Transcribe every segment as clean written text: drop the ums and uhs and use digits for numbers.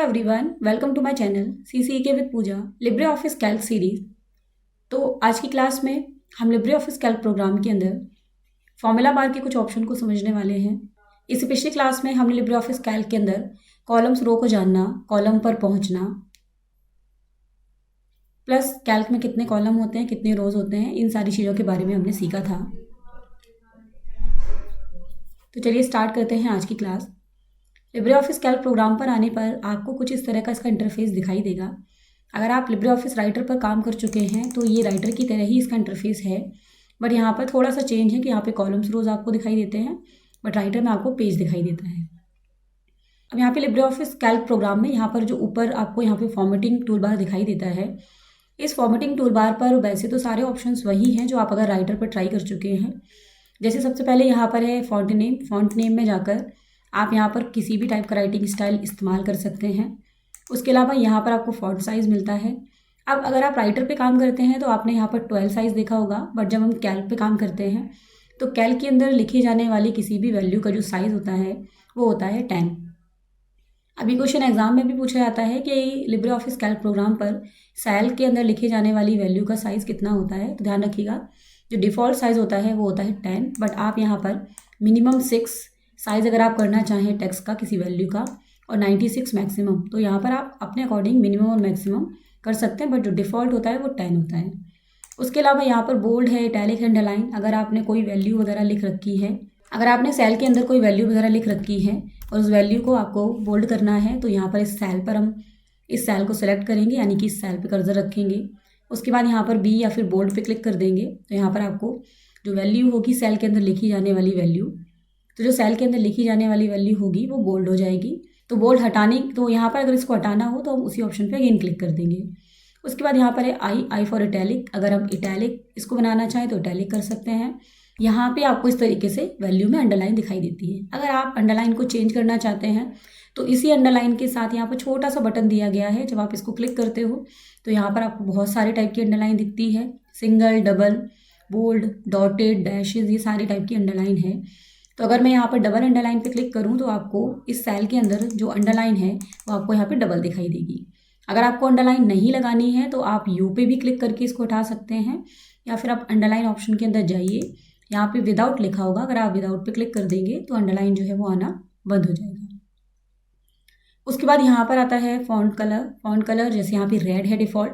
Everyone, welcome to my channel CCK with Pooja LibreOffice Calc series. तो आज की class में हम लिब्रे ऑफिस कैल्क प्रोग्राम के अंदर फॉर्मूला बार के कुछ ऑप्शन को समझने वाले हैं। इससे पिछली क्लास में हमने लिब्रे ऑफिस कैल्क के अंदर कॉलम्स रो को जानना, कॉलम पर पहुंचना, प्लस कैल्क में कितने कॉलम होते हैं, कितने रोज होते हैं, इन सारी चीज़ों के बारे में हमने सीखा था। तो चलिए स्टार्ट करते हैं आज की class. LibreOffice Calc program पर आने पर आपको कुछ इस तरह का इसका इंटरफेस दिखाई देगा। अगर आप लिब्रे ऑफिस राइटर पर काम कर चुके हैं तो ये राइटर की तरह ही इसका इंटरफेस है, बट यहाँ पर थोड़ा सा चेंज है कि यहाँ पे कॉलम्स रोज आपको दिखाई देते हैं, बट राइटर में आपको पेज दिखाई देता है। अब यहाँ पे लिब्रे ऑफिस कैल्क प्रोग्राम में यहाँ पर जो ऊपर आपको यहाँ पे फॉर्मेटिंग टूल बार दिखाई देता है, इस फॉर्मेटिंग टूल बार पर वैसे तो सारे ऑप्शंस वही हैं जो आप अगर राइटर पर ट्राई कर चुके हैं। जैसे सबसे पहले यहाँ पर है फॉन्ट नेम में जाकर आप यहाँ पर किसी भी टाइप का राइटिंग स्टाइल इस्तेमाल कर सकते हैं। उसके अलावा यहाँ पर आपको फॉन्ट साइज़ मिलता है। अब अगर आप राइटर पे काम करते हैं तो आपने यहाँ पर 12 साइज़ देखा होगा, बट जब हम कैल्क पे काम करते हैं तो कैल्क के अंदर लिखी जाने वाली किसी भी वैल्यू का जो साइज़ होता है वो होता है 10। अभी क्वेश्चन एग्जाम में भी पूछा जाता है कि लिब्रे ऑफिस कैल्क प्रोग्राम पर सेल के अंदर लिखी जाने वाली वैल्यू का साइज़ कितना होता है। तो ध्यान रखिएगा, जो डिफ़ॉल्ट साइज़ होता है वो होता है 10, बट आप यहाँ पर मिनिमम 6 साइज़ अगर आप करना चाहें टेक्स्ट का किसी वैल्यू का और 96 मैक्सिमम, तो यहाँ पर आप अपने अकॉर्डिंग मिनिमम और मैक्सिमम कर सकते हैं, बट जो डिफ़ॉल्ट होता है वो 10 होता है। उसके अलावा यहाँ पर बोल्ड है, इटैलिक है, अंडरलाइन। अगर आपने कोई वैल्यू वगैरह लिख रखी है, अगर आपने सेल के अंदर कोई वैल्यू वगैरह लिख रखी है और उस वैल्यू को आपको बोल्ड करना है तो यहाँ पर इस सेल पर हम इस सेल को सिलेक्ट करेंगे, यानी कि इस सेल पर कर्सर रखेंगे। उसके बाद यहाँ पर बी या फिर बोल्ड पे क्लिक कर देंगे तो यहाँ पर आपको जो वैल्यू होगी सेल के अंदर लिखी जाने वाली वैल्यू, तो जो सेल के अंदर लिखी जाने वाली वैल्यू होगी वो बोल्ड हो जाएगी। तो बोल्ड हटाने, तो यहाँ पर अगर इसको हटाना हो तो हम उसी ऑप्शन पे अगेन क्लिक कर देंगे। उसके बाद यहाँ पर है आई फॉर इटैलिक। अगर हम इटैलिक इसको बनाना चाहें तो इटैलिक कर सकते हैं। यहाँ पे आपको इस तरीके से वैल्यू में अंडरलाइन दिखाई देती है। अगर आप अंडरलाइन को चेंज करना चाहते हैं तो इसी अंडरलाइन के साथ यहाँ पर छोटा सा बटन दिया गया है। जब आप इसको क्लिक करते हो तो यहाँ पर आपको बहुत सारे टाइप की अंडरलाइन दिखती है, single, double, bold, dotted, dashes, ये सारी टाइप की अंडरलाइन है। तो अगर मैं यहाँ पर डबल अंडरलाइन पे क्लिक करूँ तो आपको इस सेल के अंदर जो अंडरलाइन है वो आपको यहाँ पे डबल दिखाई देगी। अगर आपको अंडरलाइन नहीं लगानी है तो आप यू पे भी क्लिक करके इसको हटा सकते हैं, या फिर आप अंडरलाइन ऑप्शन के अंदर जाइए, यहाँ पे विदाउट लिखा होगा, अगर आप विदाउट पे क्लिक कर देंगे तो अंडरलाइन जो है वो आना बंद हो जाएगा। उसके बाद यहाँ पर आता है फॉन्ट कलर। जैसे यहाँ पे रेड है डिफ़ॉल्ट,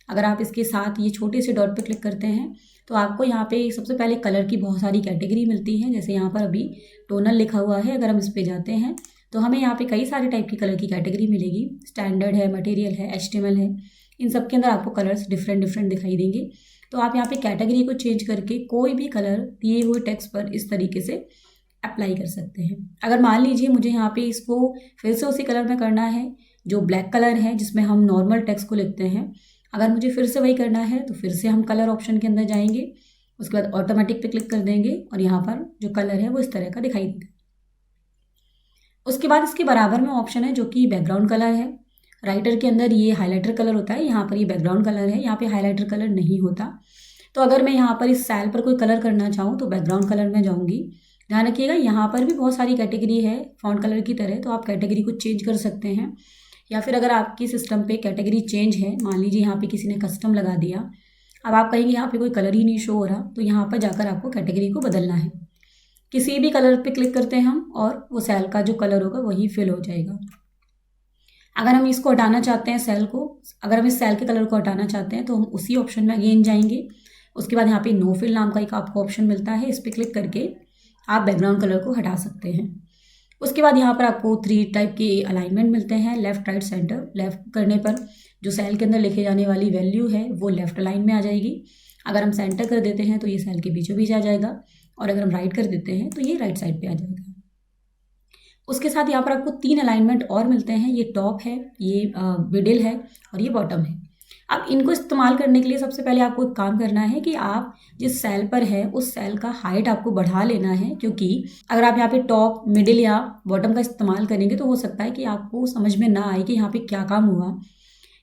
अगर आप इसके साथ ये छोटे से डॉट पे क्लिक करते हैं तो आपको यहाँ पे सबसे पहले कलर की बहुत सारी कैटेगरी मिलती हैं। जैसे यहाँ पर अभी टोनल लिखा हुआ है, अगर हम इस पे जाते हैं तो हमें यहाँ पे कई सारे टाइप की कलर की कैटेगरी मिलेगी। स्टैंडर्ड है, मटेरियल है, HTML है, इन सब के अंदर आपको कलर्स डिफरेंट दिखाई देंगे। तो आप यहाँ पे कैटेगरी को चेंज करके कोई भी कलर दिए हुए टेक्स्ट पर इस तरीके से अप्लाई कर सकते हैं। अगर मान लीजिए मुझे यहाँ पे इसको फिर से उसी कलर में करना है जो ब्लैक कलर है जिसमें हम नॉर्मल टेक्स्ट को लिखते हैं, अगर मुझे फिर से वही करना है तो फिर से हम कलर ऑप्शन के अंदर जाएंगे, उसके बाद ऑटोमेटिक पे क्लिक कर देंगे और यहाँ पर जो कलर है वो इस तरह का दिखाई देगा। उसके बाद इसके बराबर में ऑप्शन है जो कि बैकग्राउंड कलर है। राइटर के अंदर ये हाइलाइटर कलर होता है, यहाँ पर ये बैकग्राउंड कलर है, यहाँ पे हाइलाइटर कलर नहीं होता। तो अगर मैं यहाँ पर इस सेल पर कोई कलर करना चाहूँ तो बैकग्राउंड कलर में जाऊँगी। ध्यान रखिएगा, यहाँ पर भी बहुत सारी कैटेगरी है फॉन्ट कलर की तरह, तो आप कैटेगरी को चेंज कर सकते हैं। या फिर अगर आपकी सिस्टम पे कैटेगरी चेंज है, मान लीजिए यहाँ पे किसी ने कस्टम लगा दिया, अब आप कहेंगे यहाँ पे कोई कलर ही नहीं शो हो रहा, तो यहाँ पर जाकर आपको कैटेगरी को बदलना है। किसी भी कलर पे क्लिक करते हैं हम और वो सेल का जो कलर होगा वही फिल हो जाएगा। अगर हम इसको हटाना चाहते हैं सेल को, अगर हम इस सेल के कलर को हटाना चाहते हैं तो हम उसी ऑप्शन में अगेन जाएंगे। उसके बाद यहाँ पे नो फिल नाम का एक आपको ऑप्शन मिलता है, इस पर क्लिक करके आप बैकग्राउंड कलर को हटा सकते हैं। उसके बाद यहाँ पर आपको 3 टाइप के अलाइनमेंट मिलते हैं, लेफ्ट, राइट, सेंटर। लेफ्ट करने पर जो सेल के अंदर लिखे जाने वाली वैल्यू है वो लेफ्ट लाइन में आ जाएगी। अगर हम सेंटर कर देते हैं तो ये सेल के बीचों बीच आ जाएगा, और अगर हम राइट कर देते हैं तो ये राइट साइड पे आ जाएगा। उसके साथ यहाँ पर आपको 3 अलाइनमेंट और मिलते हैं, ये टॉप है, ये मिडिल है और ये बॉटम है। अब इनको इस्तेमाल करने के लिए सबसे पहले आपको एक काम करना है कि आप जिस सेल पर है उस सेल का हाइट आपको बढ़ा लेना है, क्योंकि अगर आप यहाँ पे टॉप, मिडिल या बॉटम का इस्तेमाल करेंगे तो हो सकता है कि आपको समझ में ना आए कि यहाँ पे क्या काम हुआ।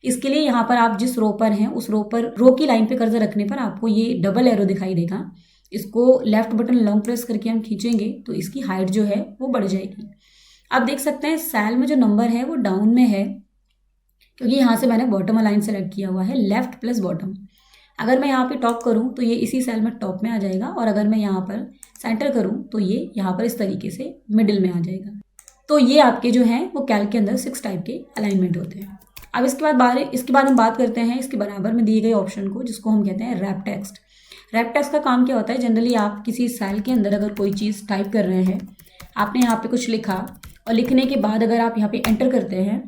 इसके लिए यहाँ पर आप जिस रो पर हैं उस रो पर रो की लाइन पे कर्सर रखने पर आपको ये डबल एरो दिखाई देगा। इसको लेफ्ट बटन लॉन्ग प्रेस करके हम खींचेंगे तो इसकी हाइट जो है वो बढ़ जाएगी। आप देख सकते हैं सेल में जो नंबर है वो डाउन में है, क्योंकि यहाँ से मैंने बॉटम अलाइन सेलेक्ट किया हुआ है, लेफ्ट प्लस बॉटम। अगर मैं यहाँ पे टॉप करूँ तो ये इसी सेल में टॉप में आ जाएगा, और अगर मैं यहाँ पर सेंटर करूँ तो ये यहाँ पर इस तरीके से मिडिल में आ जाएगा। तो ये आपके जो हैं वो कैल्क के अंदर 6 टाइप के अलाइनमेंट होते हैं। अब इसके बाद हम बात करते हैं इसके बराबर में दिए गए ऑप्शन को, जिसको हम कहते हैं रैप टेक्स्ट। रैप टेक्स्ट का काम क्या होता है, जनरली आप किसी सेल के अंदर अगर कोई चीज़ टाइप कर रहे हैं, आपने यहाँ पे कुछ लिखा और लिखने के बाद अगर आप यहाँ पे एंटर करते हैं,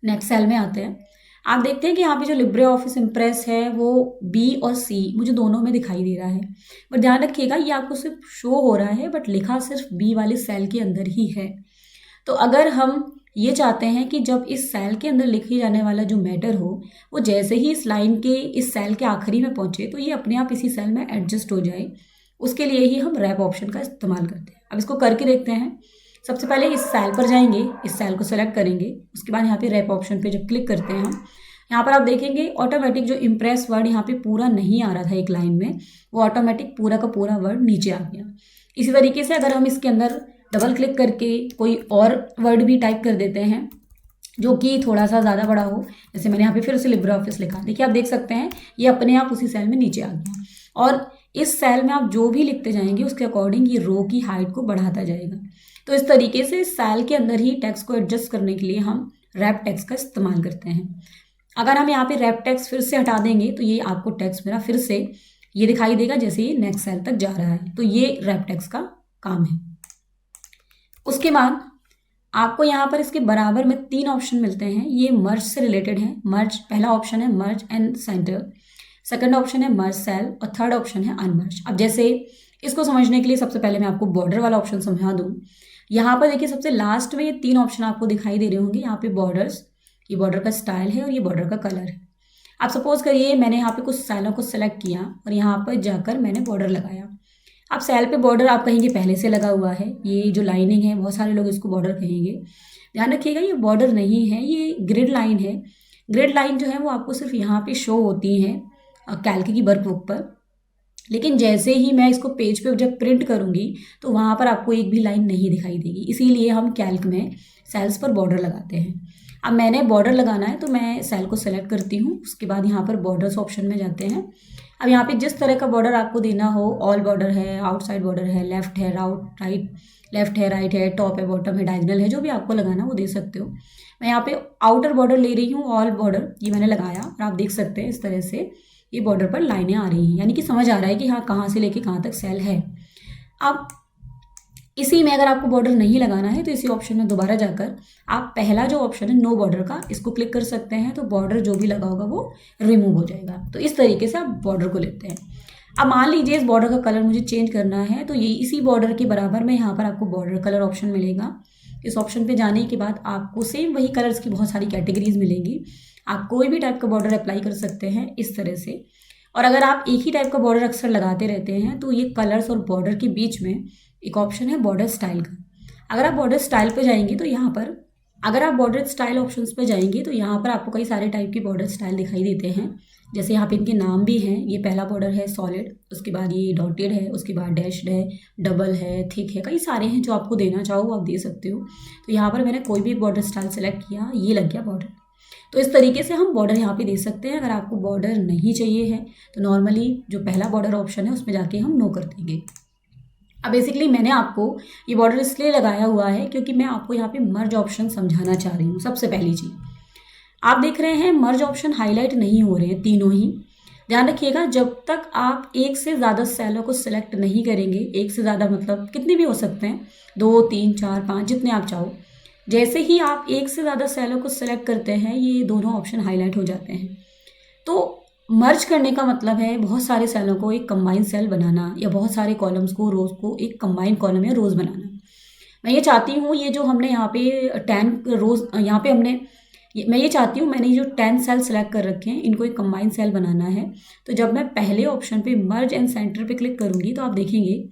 नेक्स्ट सेल में आते हैं, आप देखते हैं कि यहाँ पे जो लिब्रे ऑफिस इम्प्रेस है वो बी और सी मुझे दोनों में दिखाई दे रहा है। बट ध्यान रखिएगा ये आपको सिर्फ शो हो रहा है, बट लिखा सिर्फ बी वाले सेल के अंदर ही है। तो अगर हम ये चाहते हैं कि जब इस सेल के अंदर लिखे जाने वाला जो मैटर हो वो जैसे ही इस लाइन के इस सेल के आखिरी में पहुंचे तो ये अपने आप इसी सेल में एडजस्ट हो जाए, उसके लिए ही हम रैप ऑप्शन का इस्तेमाल करते हैं। अब इसको करके देखते हैं। सबसे पहले इस सेल पर जाएंगे, इस सेल को सेलेक्ट करेंगे, उसके बाद यहाँ पे रैप ऑप्शन पे जब क्लिक करते हैं हम, यहाँ पर आप देखेंगे ऑटोमेटिक जो इम्प्रेस वर्ड यहाँ पे पूरा नहीं आ रहा था एक लाइन में, वो ऑटोमेटिक पूरा का पूरा वर्ड नीचे आ गया। इसी तरीके से अगर हम इसके अंदर डबल क्लिक करके कोई और वर्ड भी टाइप कर देते हैं जो कि थोड़ा सा ज़्यादा बड़ा हो, जैसे मैंने यहाँ पे फिर से लिब्रे ऑफिस लिखा, देखिए आप देख सकते हैं ये अपने आप उसी सेल में नीचे आ गया। और इस सेल में आप जो भी लिखते जाएंगे उसके अकॉर्डिंग ये रो की हाइट को बढ़ाता जाएगा। तो इस तरीके से सेल के अंदर ही टेक्स्ट को एडजस्ट करने के लिए हम रैप टेक्स्ट का इस्तेमाल करते हैं। अगर हम यहाँ पे रैप टेक्स्ट फिर से हटा देंगे तो ये आपको टेक्स्ट मेरा फिर से ये दिखाई देगा जैसे ये नेक्स्ट सेल तक जा रहा है। तो ये रैप टेक्स्ट का काम है। उसके बाद आपको यहाँ पर इसके बराबर में 3 ऑप्शन मिलते हैं, ये मर्ज से रिलेटेड है। मर्ज पहला ऑप्शन है मर्ज एंड सेंटर, सेकंड ऑप्शन है मर्ज सेल और थर्ड ऑप्शन है अनमर्ज। अब जैसे इसको समझने के लिए सबसे पहले मैं आपको बॉर्डर वाला ऑप्शन समझा दूँ। यहाँ पर देखिए सबसे लास्ट में ये 3 ऑप्शन आपको दिखाई दे रहे होंगे। यहाँ पे बॉर्डर्स, ये बॉर्डर का स्टाइल है और ये बॉर्डर का कलर है। आप सपोज करिए मैंने यहाँ पे कुछ सेलों को सेलेक्ट किया और यहाँ पर जाकर मैंने बॉर्डर लगाया। अब सेल पे बॉर्डर आप कहेंगे पहले से लगा हुआ है, ये जो लाइनिंग है बहुत सारे लोग इसको बॉर्डर कहेंगे। ध्यान रखिएगा ये बॉर्डर नहीं है, ये ग्रिड लाइन है। ग्रिड लाइन जो है वो आपको सिर्फ यहाँ पे शो होती है कैल्क की वर्कबुक पर, लेकिन जैसे ही मैं इसको पेज पे जब प्रिंट करूँगी तो वहाँ पर आपको एक भी लाइन नहीं दिखाई देगी। इसीलिए हम कैल्क में सेल्स पर बॉर्डर लगाते हैं। अब मैंने बॉर्डर लगाना है तो मैं सेल को सेलेक्ट करती हूँ, उसके बाद यहाँ पर बॉर्डर्स ऑप्शन में जाते हैं। अब यहाँ पे जिस तरह का बॉर्डर आपको देना हो, ऑल बॉर्डर है, आउटसाइड बॉर्डर है, लेफ्ट है, राइट, लेफ्ट है, राइट है, टॉप है, बॉटम है, डायगोनल है, जो भी आपको लगाना वो दे सकते हो। मैं यहाँ पे आउटर बॉर्डर ले रही हूँ, ऑल बॉर्डर ये मैंने लगाया और आप देख सकते हैं इस तरह से ये बॉर्डर पर लाइनें आ रही हैं, यानी कि समझ आ रहा है कि हाँ कहाँ से लेके कहाँ तक सेल है। अब इसी में अगर आपको बॉर्डर नहीं लगाना है तो इसी ऑप्शन में दोबारा जाकर आप पहला जो ऑप्शन है नो बॉर्डर का, इसको क्लिक कर सकते हैं। तो बॉर्डर जो भी लगा होगा वो रिमूव हो जाएगा। तो इस तरीके से आप बॉर्डर को लेते हैं। अब मान लीजिए इस बॉर्डर का कलर मुझे चेंज करना है तो ये इसी बॉर्डर के बराबर में यहाँ पर आपको बॉर्डर कलर ऑप्शन मिलेगा। इस ऑप्शन पे जाने के बाद आपको सेम वही कलर्स की बहुत सारी कैटेगरीज मिलेंगी। आप कोई भी टाइप का बॉर्डर अप्लाई कर सकते हैं इस तरह से। और अगर आप एक ही टाइप का बॉर्डर अक्सर लगाते रहते हैं तो ये कलर्स और बॉर्डर के बीच में एक ऑप्शन है बॉर्डर स्टाइल का। अगर आप बॉर्डर स्टाइल पे जाएंगे तो यहाँ पर अगर आप बॉर्डर स्टाइल ऑप्शंस पे जाएंगे तो यहाँ पर आपको कई सारे टाइप के बॉर्डर स्टाइल दिखाई देते हैं। जैसे यहाँ पे इनके नाम भी हैं। ये पहला बॉर्डर है सॉलिड, उसके बाद ये डॉटेड है, उसके बाद डैश्ड है, डबल है, थिक है, कई सारे हैं। जो आपको देना चाहो वो आप दे सकते हो। तो यहाँ पर मैंने कोई भी बॉर्डर स्टाइल सेलेक्ट किया, ये लग गया बॉर्डर। तो इस तरीके से हम बॉर्डर यहाँ पे दे सकते हैं। अगर आपको बॉर्डर नहीं चाहिए है तो नॉर्मली जो पहला बॉर्डर ऑप्शन है उसमें जाके हम नो कर देंगे। अब बेसिकली मैंने आपको ये बॉर्डर इसलिए लगाया हुआ है क्योंकि मैं आपको यहाँ पे मर्ज ऑप्शन समझाना चाह रही हूँ। सबसे पहली चीज़ आप देख रहे हैं मर्ज ऑप्शन हाईलाइट नहीं हो रहे हैं तीनों ही। ध्यान रखिएगा जब तक आप एक से ज़्यादा सेलों को सिलेक्ट नहीं करेंगे, एक से ज़्यादा मतलब कितने भी हो सकते हैं, 2, 3, 4, 5 जितने आप चाहो, जैसे ही आप एक से ज़्यादा सेलों को सिलेक्ट करते हैं ये दोनों ऑप्शन हाईलाइट हो जाते हैं। तो मर्ज करने का मतलब है बहुत सारे सेलों को एक कंबाइन सेल बनाना या बहुत सारे कॉलम्स को, रोज को एक कंबाइन कॉलम या रोज बनाना। मैं ये चाहती हूँ ये जो हमने यहाँ पे 10 रोज यहाँ पे मैं ये चाहती हूँ मैंने जो 10 सेल सेलेक्ट कर रखे हैं इनको एक कंबाइन सेल बनाना है। तो जब मैं पहले ऑप्शन पे मर्ज एंड सेंटर पे क्लिक करूँगी तो आप देखेंगे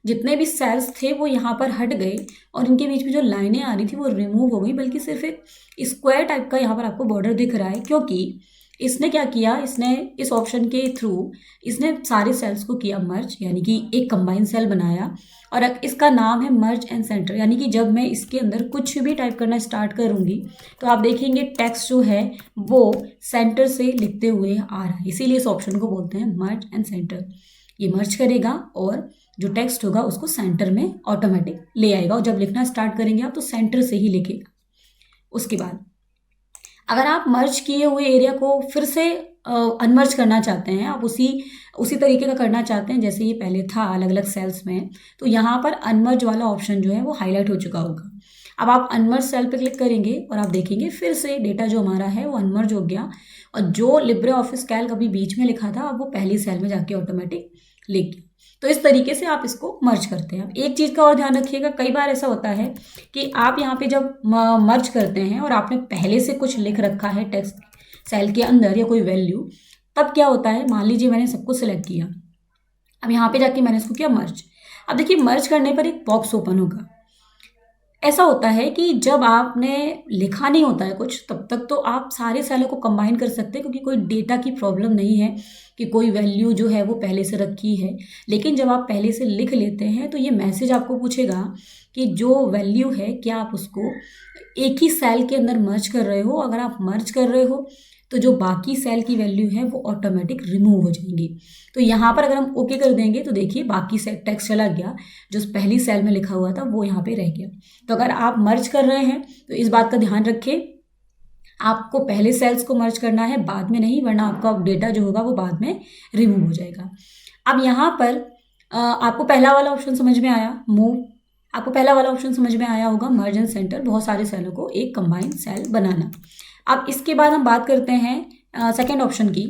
जितने भी सेल्स थे वो यहाँ पर हट गए और इनके बीच में जो लाइनें आ रही थी वो रिमूव हो गई, बल्कि सिर्फ एक स्क्वायर टाइप का यहाँ पर आपको बॉर्डर दिख रहा है। क्योंकि इसने क्या किया, इसने इस ऑप्शन के थ्रू इसने सारे सेल्स को किया मर्ज, यानी कि एक कंबाइंड सेल बनाया। और इसका नाम है मर्ज एंड सेंटर, यानी कि जब मैं इसके अंदर कुछ भी टाइप करना स्टार्ट करूंगी तो आप देखेंगे टेक्स्ट जो है वो सेंटर से लिखते हुए आ रहा है, इसीलिए इस ऑप्शन को बोलते हैं मर्ज एंड सेंटर। ये मर्ज करेगा और जो टेक्स्ट होगा उसको सेंटर में ऑटोमेटिक ले आएगा, और जब लिखना स्टार्ट करेंगे आप तो सेंटर से ही लिखेगा। उसके बाद अगर आप मर्ज किए हुए एरिया को फिर से अनमर्ज करना चाहते हैं, आप उसी तरीके का करना चाहते हैं जैसे ये पहले था अलग अलग सेल्स में, तो यहाँ पर अनमर्ज वाला ऑप्शन जो है वो हाईलाइट हो चुका होगा। अब आप अनमर्ज सेल पे क्लिक करेंगे और आप देखेंगे फिर से डेटा जो हमारा है वो अनमर्ज हो गया, और जो लिब्रे ऑफिस कैल्क अभी बीच में लिखा था अब वो पहली सेल में जाके ऑटोमेटिक लिख गया। तो इस तरीके से आप इसको मर्ज करते हैं। एक चीज़ का और ध्यान रखिएगा, कई बार ऐसा होता है कि आप यहाँ पे जब मर्ज करते हैं और आपने पहले से कुछ लिख रखा है टेक्स्ट सेल के अंदर या कोई वैल्यू, तब क्या होता है, मान लीजिए मैंने सबको सिलेक्ट किया, अब यहाँ पे जाके मैंने इसको किया मर्ज। अब देखिए मर्ज करने पर एक बॉक्स ओपन होगा। ऐसा होता है कि जब आपने लिखा नहीं होता है कुछ तब तक तो आप सारे सेलों को कंबाइन कर सकते हैं, क्योंकि कोई डेटा की प्रॉब्लम नहीं है कि कोई वैल्यू जो है वो पहले से रखी है। लेकिन जब आप पहले से लिख लेते हैं तो ये मैसेज आपको पूछेगा कि जो वैल्यू है क्या आप उसको एक ही सेल के अंदर मर्ज कर रहे हो। अगर आप मर्ज कर रहे हो तो जो बाकी सेल की वैल्यू है वो ऑटोमेटिक रिमूव हो जाएंगी। तो यहाँ पर अगर हम ओके कर देंगे तो देखिए बाकी सेल टेक्स्ट चला गया, जो पहली सेल में लिखा हुआ था वो यहाँ पे रह गया। तो अगर आप मर्ज कर रहे हैं तो इस बात का ध्यान रखें, आपको पहले सेल्स को मर्ज करना है, बाद में नहीं, वरना आपका डेटा जो होगा वो बाद में रिमूव हो जाएगा। अब यहाँ पर आपको पहला वाला ऑप्शन समझ में आया, मूव। आपको पहला वाला ऑप्शन समझ में आया होगा, मर्ज एंड सेंटर, बहुत सारे सेलों को एक कंबाइंड सेल बनाना। अब इसके बाद हम बात करते हैं सेकेंड ऑप्शन की।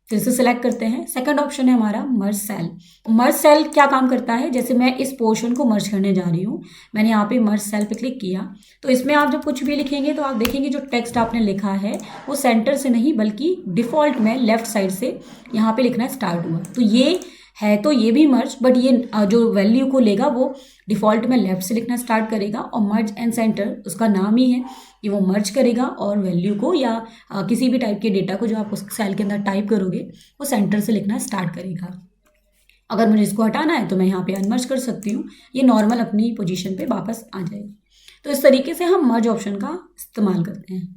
फिर से सिलेक्ट करते हैं, सेकंड ऑप्शन है हमारा मर्ज सेल। मर्ज सेल क्या काम करता है, जैसे मैं इस पोर्शन को मर्ज करने जा रही हूँ, मैंने यहाँ पे मर्ज सेल पे क्लिक किया, तो इसमें आप जब कुछ भी लिखेंगे तो आप देखेंगे जो टेक्स्ट आपने लिखा है वो सेंटर से नहीं बल्कि डिफ़ॉल्ट में लेफ्ट साइड से यहाँ पे लिखना स्टार्ट हुआ। तो ये है तो ये भी मर्ज, बट ये जो वैल्यू को लेगा वो डिफ़ॉल्ट में लेफ्ट से लिखना स्टार्ट करेगा, और मर्ज एंड सेंटर उसका नाम ही है कि वो मर्ज करेगा और वैल्यू को या किसी भी टाइप के डेटा को जो आप उस सेल के अंदर टाइप करोगे वो सेंटर से लिखना स्टार्ट करेगा। अगर मुझे इसको हटाना है तो मैं यहाँ पे अनमर्ज कर सकती हूँ, ये नॉर्मल अपनी पोजीशन पे वापस आ जाएगा। तो इस तरीके से हम मर्ज ऑप्शन का इस्तेमाल करते हैं।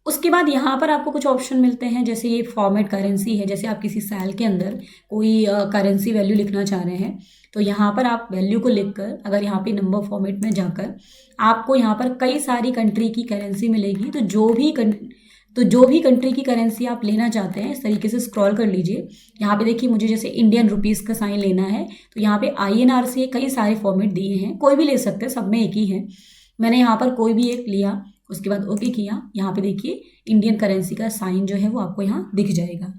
उसके बाद यहाँ पर आपको कुछ ऑप्शन मिलते हैं, जैसे ये फॉर्मेट करेंसी है, जैसे आप किसी सेल के अंदर कोई करेंसी वैल्यू लिखना चाह रहे हैं तो यहाँ पर आप वैल्यू को लिखकर अगर यहाँ पे नंबर फॉर्मेट में जाकर आपको यहाँ पर कई सारी कंट्री की करेंसी मिलेगी। तो जो भी कंट्री की करेंसी आप लेना चाहते हैं इस तरीके से स्क्रॉल कर लीजिए। यहाँ पे देखिए मुझे जैसे इंडियन रुपीज़ का साइन लेना है तो यहाँ पे INR से कई सारे फॉर्मेट दिए हैं, कोई भी ले सकते हैं, सब में एक ही है। मैंने यहाँ पर कोई भी एक लिया, उसके बाद ओके किया। यहाँ पे देखिए इंडियन करेंसी का साइन जो है वो आपको यहाँ दिख जाएगा।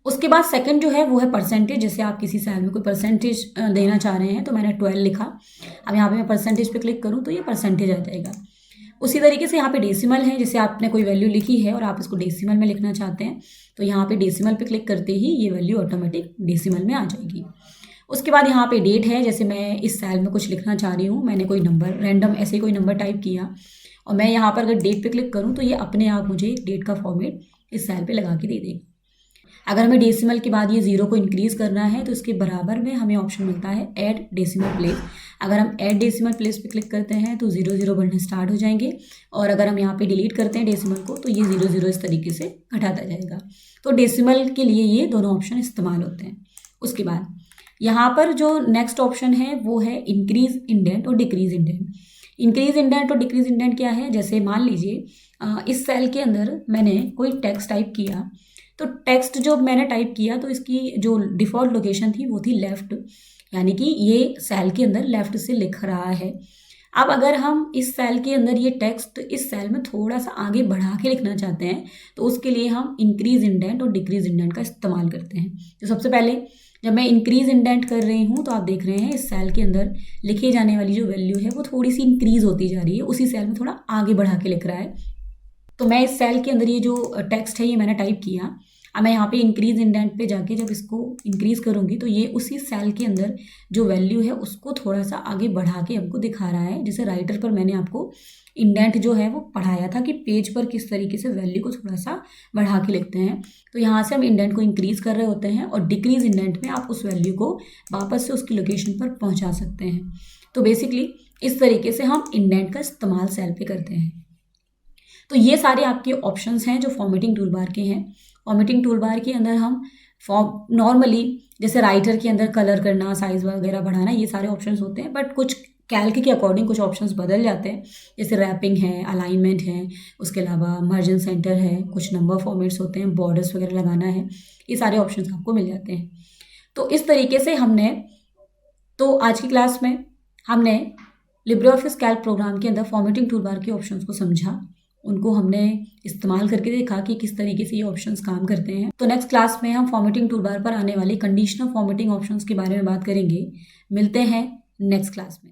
उसके बाद सेकंड जो है वो है परसेंटेज, जैसे आप किसी सेल में कोई परसेंटेज देना चाह रहे हैं तो मैंने 12 लिखा। अब यहाँ पे मैं परसेंटेज पे क्लिक करूँ तो ये परसेंटेज आ जाएगा। उसी तरीके से यहाँ पे डेसिमल है, जैसे आपने कोई वैल्यू लिखी है और आप इसको डेसिमल में लिखना चाहते हैं तो यहाँ पे डेसिमल पे क्लिक करते ही ये वैल्यू ऑटोमेटिक डेसिमल में आ जाएगी। उसके बाद यहाँ पे डेट है, जैसे मैं इस सेल में कुछ लिखना चाह रही हूँ, मैंने कोई नंबर रैंडम ऐसे कोई नंबर टाइप किया और मैं यहाँ पर अगर डेट पे क्लिक करूँ तो ये अपने आप मुझे डेट का फॉर्मेट इस सेल पे लगा के दे देगा। अगर हमें डेसिमल के बाद ये 0 को इंक्रीज़ करना है तो इसके बराबर में हमें ऑप्शन मिलता है ऐड डेसिमल प्लेस। अगर हम ऐड डेसिमल प्लेस पे क्लिक करते हैं तो 0 0 बढ़ने स्टार्ट हो जाएंगे, और अगर हम यहाँ पे डिलीट करते हैं डेसिमल को तो ये 0 0 इस तरीके से घटाता जाएगा। तो डेसिमल के लिए ये दोनों ऑप्शन इस्तेमाल होते हैं। उसके बाद यहाँ पर जो नेक्स्ट ऑप्शन है वो है इंक्रीज़ इंडेंट और डिक्रीज़ इंडेंट। इंक्रीज़ इंडेंट और डिक्रीज़ इंडेंट क्या है, जैसे मान लीजिए इस सेल के अंदर मैंने कोई टेक्स्ट टाइप किया, तो टेक्स्ट जो मैंने टाइप किया तो इसकी जो डिफ़ॉल्ट लोकेशन थी वो थी लेफ़्ट, यानी कि ये सेल के अंदर लेफ़्ट से लिख रहा है। अब अगर हम इस सेल के अंदर ये टेक्स्ट इस सेल में थोड़ा सा आगे बढ़ा के लिखना चाहते हैं तो उसके लिए हम इंक्रीज़ इंडेंट और डिक्रीज़ इंडेंट का इस्तेमाल करते हैं। तो सबसे पहले जब मैं इंक्रीज़ इंडेंट कर रही हूँ तो आप देख रहे हैं इस सेल के अंदर लिखे जाने वाली जो वैल्यू है वो थोड़ी सी इंक्रीज़ होती जा रही है, उसी सेल में थोड़ा आगे बढ़ा के लिख रहा है। तो मैं इस सेल के अंदर ये जो टेक्स्ट है ये मैंने टाइप किया। अब मैं यहाँ पे इंक्रीज इंडेंट पे जाके जब इसको इंक्रीज करूँगी तो ये उसी सेल के अंदर जो वैल्यू है उसको थोड़ा सा आगे बढ़ा के हमको दिखा रहा है। जैसे राइटर पर मैंने आपको इंडेंट जो है वो पढ़ाया था कि पेज पर किस तरीके से वैल्यू को थोड़ा सा बढ़ा के लिखते हैं। तो यहाँ से हम इंडेंट को इंक्रीज कर रहे होते हैं और डिक्रीज इंडेंट में आप उस वैल्यू को वापस से उसकी लोकेशन पर पहुँचा सकते हैं। तो बेसिकली इस तरीके से हम इंडेंट का इस्तेमाल सेल पे करते हैं। तो ये सारे आपके ऑप्शंस हैं जो फॉर्मेटिंग टूल बार के हैं। फॉर्मेटिंग टूल बार के अंदर हम नॉर्मली जैसे राइटर के अंदर कलर करना, साइज़ वगैरह बढ़ाना, ये सारे ऑप्शंस होते हैं, बट कुछ कैल्क के अकॉर्डिंग कुछ ऑप्शंस बदल जाते हैं। जैसे रैपिंग है, अलाइनमेंट है, उसके अलावा मार्जिन सेंटर है, कुछ नंबर फॉर्मेट्स होते हैं, बॉर्डर्स वगैरह लगाना है, ये सारे ऑप्शंस आपको मिल जाते हैं। तो इस तरीके से तो आज की क्लास में हमने लिब्रे ऑफिस कैल्क प्रोग्राम के अंदर फॉर्मेटिंग टूल बार के ऑप्शंस को समझा, उनको हमने इस्तेमाल करके देखा कि किस तरीके से ये ऑप्शंस काम करते हैं। तो नेक्स्ट क्लास में हम फॉर्मेटिंग टूल बार पर आने वाली कंडीशनल फॉर्मेटिंग ऑप्शंस के बारे में बात करेंगे। मिलते हैं नेक्स्ट क्लास में।